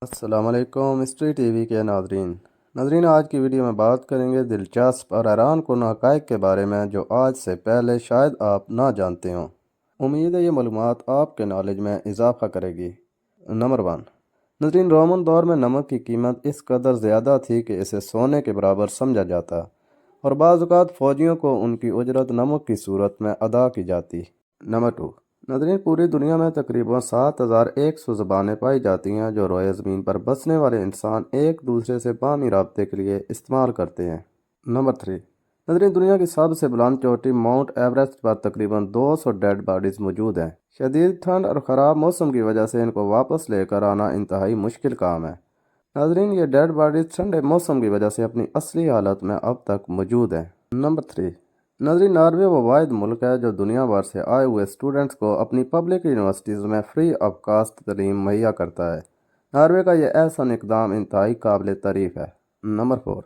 السلام علیکم history T V کے ناظرین آج کی ویڈیو میں بات کریں گے دلچسپ اور حیران کن حقائق کے بارے میں جو آج سے پہلے شاید آپ نہ جانتے ہوں۔ امید ہے یہ معلومات آپ کے نالج میں اضافہ کرے گی۔ نمبر 1، ناظرین رومن دور میں نمک کی قیمت اس قدر زیادہ تھی کہ اسے سونے کے برابر سمجھا جاتا اور بعض اوقات فوجیوں کو ان کی اجرت نمک کی صورت میں ادا کی جاتی۔ نمبر 2، ناظرین پوری دنیا میں تقریباً 7100 زبانیں پائی جاتی ہیں جو روئے زمین پر بسنے والے انسان ایک دوسرے سے باہمی رابطے کے لیے استعمال کرتے ہیں۔ نمبر 3، ناظرین دنیا کی سب سے بلند چوٹی ماؤنٹ ایوریسٹ پر تقریباً 200 ڈیڈ باڈیز موجود ہیں۔ شدید ٹھنڈ اور خراب موسم کی وجہ سے ان کو واپس لے کر آنا انتہائی مشکل کام ہے۔ ناظرین یہ ڈیڈ باڈیز ٹھنڈے موسم کی وجہ سے اپنی اصلی حالت میں اب تک موجود ہیں۔ نمبر 3، ناظرین ناروے وہ واحد ملک ہے جو دنیا بھر سے آئے ہوئے اسٹوڈنٹس کو اپنی پبلک یونیورسٹیز میں فری آف کاسٹ تعلیم مہیا کرتا ہے۔ ناروے کا یہ احسن اقدام انتہائی قابل تعریف ہے۔ نمبر 4،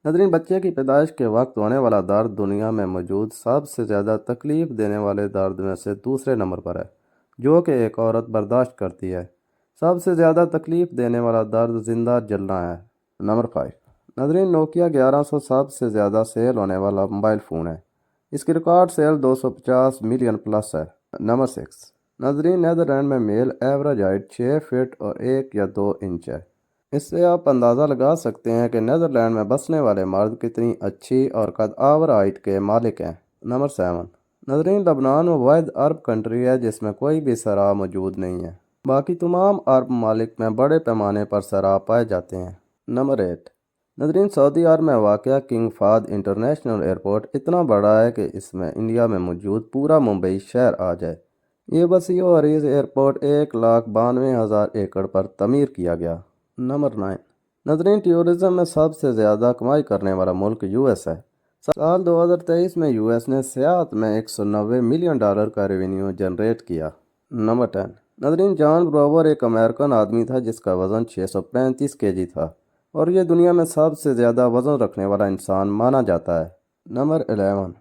ناظرین بچے کی پیدائش کے وقت ہونے والا درد دنیا میں موجود سب سے زیادہ تکلیف دینے والے درد میں سے دوسرے نمبر پر ہے، جو کہ ایک عورت برداشت کرتی ہے۔ سب سے زیادہ تکلیف دینے والا درد زندہ جلنا ہے۔ نمبر 5، ناظرین نوکیا 1100 سب سے زیادہ سیل ہونے والا موبائل فون ہے۔ اس کی ریکارڈ سیل 250 ملین پلس ہے۔ نمبر 6، ناظرین نیدرلینڈ میں میل ایوریج ہائٹ 6 فٹ اور 1 یا 2 انچ ہے۔ اس سے آپ اندازہ لگا سکتے ہیں کہ نیدرلینڈ میں بسنے والے مرد کتنی اچھی اور قد آور ہائٹ کے مالک ہیں۔ نمبر 7، ناظرین لبنان وہ واحد عرب کنٹری ہے جس میں کوئی بھی صحرا موجود نہیں ہے۔ باقی تمام عرب ممالک میں بڑے پیمانے پر صحرا پائے جاتے ہیں۔ نمبر 8، ناظرین سعودی عرب میں واقع کنگ فہد انٹرنیشنل ایئرپورٹ اتنا بڑا ہے کہ اس میں انڈیا میں موجود پورا ممبئی شہر آ جائے۔ یہ وسیع و عریض ایئرپورٹ 1,92,000 ایکڑ پر تعمیر کیا گیا۔ نمبر 9، ناظرین ٹیورزم میں سب سے زیادہ کمائی کرنے والا ملک یو ایس ہے۔ سال 2023 میں یو ایس نے سیاحت میں $190 ملین کا ریونیو جنریٹ کیا۔ نمبر 10، ناظرین جان بروور ایک امریکن آدمی تھا جس کا وزن 635 kg تھا اور یہ دنیا میں سب سے زیادہ وزن رکھنے والا انسان مانا جاتا ہے۔ نمبر 11،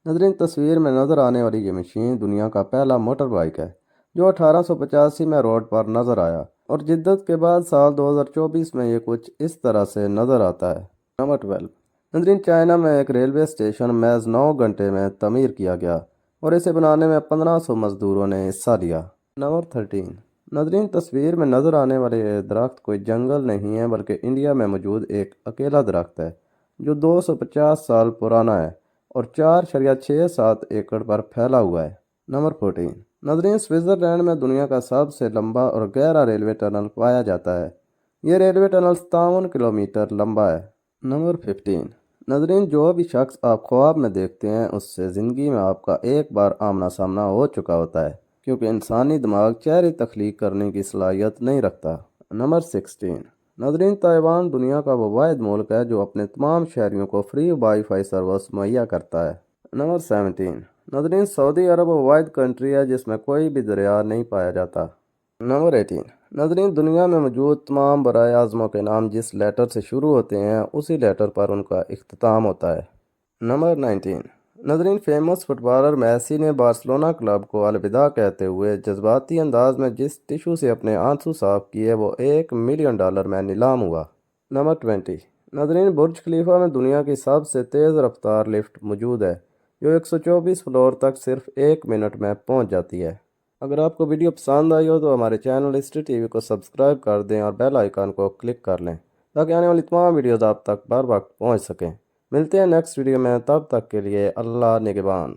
ناظرین تصویر میں نظر آنے والی یہ مشین دنیا کا پہلا موٹر بائک ہے جو 1885 میں روڈ پر نظر آیا اور جدت کے بعد سال 2024 میں یہ کچھ اس طرح سے نظر آتا ہے۔ نمبر 12، ناظرین چائنا میں ایک ریلوے اسٹیشن محض 9 گھنٹے میں تعمیر کیا گیا اور اسے بنانے میں 1500 مزدوروں نے حصہ لیا۔ نمبر 13، ناظرین تصویر میں نظر آنے والے یہ درخت کوئی جنگل نہیں ہے بلکہ انڈیا میں موجود ایک اکیلا درخت ہے جو 250 سال پرانا ہے اور 4.67 ایکڑ پر پھیلا ہوا ہے۔ نمبر 14، ناظرین سوئٹزرلینڈ میں دنیا کا سب سے لمبا اور گہرا ریلوے ٹنل پایا جاتا ہے۔ یہ ریلوے ٹنل 57 کلومیٹر لمبا ہے۔ نمبر 15، ناظرین جو بھی شخص آپ خواب میں دیکھتے ہیں اس سے زندگی میں آپ کا ایک بار آمنا سامنا ہو چکا ہوتا ہے کیونکہ انسانی دماغ چہرے تخلیق کرنے کی صلاحیت نہیں رکھتا۔ نمبر 16، ناظرین تائیوان دنیا کا وہ واحد ملک ہے جو اپنے تمام شہریوں کو فری وائی فائی سروس مہیا کرتا ہے۔ نمبر 17، ناظرین سعودی عرب وہ واحد کنٹری ہے جس میں کوئی بھی دریا نہیں پایا جاتا۔ نمبر 18، ناظرین دنیا میں موجود تمام برائے اعظموں کے نام جس لیٹر سے شروع ہوتے ہیں اسی لیٹر پر ان کا اختتام ہوتا ہے۔ نمبر 19، ناظرین فیمس فٹ بالر میسی نے بارسلونا کلب کو الوداع کہتے ہوئے جذباتی انداز میں جس ٹشو سے اپنے آنسو صاف کیے وہ $1 ملین میں نیلام ہوا۔ نمبر 20، ناظرین برج خلیفہ میں دنیا کی سب سے تیز رفتار لفٹ موجود ہے جو 124 فلور تک صرف 1 منٹ میں پہنچ جاتی ہے۔ اگر آپ کو ویڈیو پسند آئی ہو تو ہمارے چینل ہسٹری ٹی وی کو سبسکرائب کر دیں اور بیل آئیکن کو کلک کر لیں تاکہ آنے والی تمام ویڈیوز آپ تک بر وقت پہنچ سکیں۔ ملتے ہیں نیکسٹ ویڈیو میں، تب تک کے لیے اللہ نگہبان۔